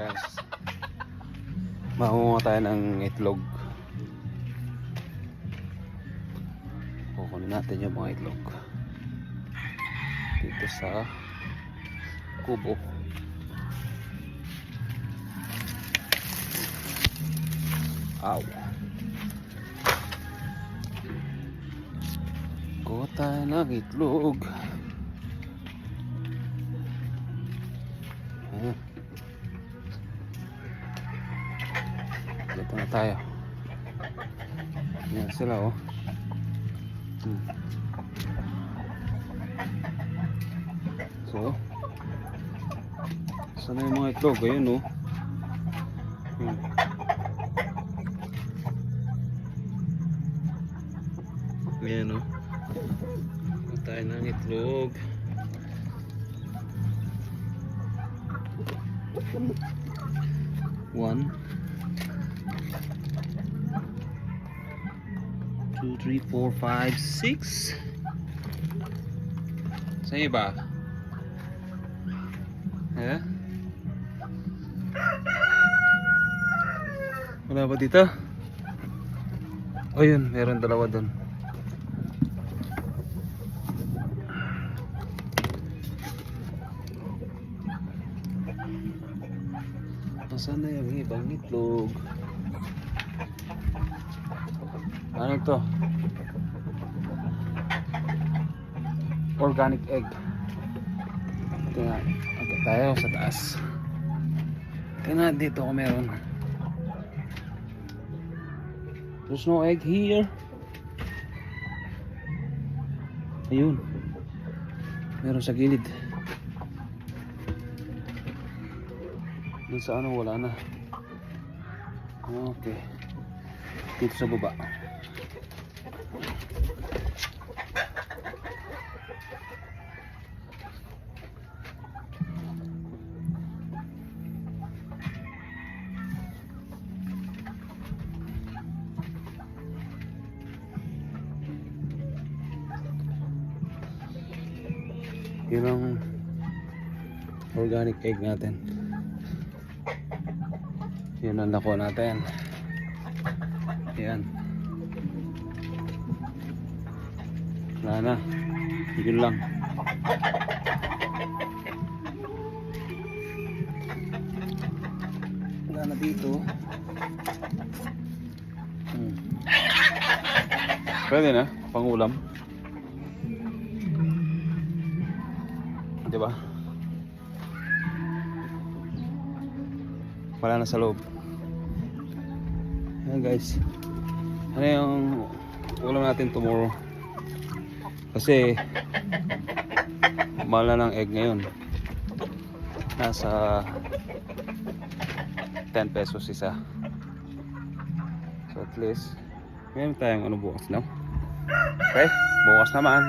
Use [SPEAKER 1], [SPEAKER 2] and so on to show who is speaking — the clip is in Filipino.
[SPEAKER 1] guys, makuha tayo ng itlog. Kukunin natin yung mga itlog dito sa kubo. Aw, kuha tayo ng itlog. Dito na tayo. Yan sila oh. So, sana yung mga itlog? Ayun oh. Ayan oh. Kuha tayo ng itlog. One, 2, 3, 4, 5, 6. Sa iba? Eh? Wala ba dito? Oh yun, meron dalawa doon. Nasaan na yung ibang itlog? Ano to? Organic egg. Tingnan. Okay, tayo sa taas. Tingnan dito kung meron. There's no egg here. Ayun. Meron sa gilid. Dun sa ano wala na. Okay. Dito sa baba. Yun ang organic egg natin. Yun ang nakuha natin. Yan. Wala na. Yun lang. Wala na dito. Pwede na. Pangulam. Diba? Wala na sa loob. Ayan guys. Ano yung ulam natin tomorrow? Kasi mahal na ng egg ngayon. Nasa 10 pesos isa. So at least meron tayong ano bukas, no? Okay? Bukas naman.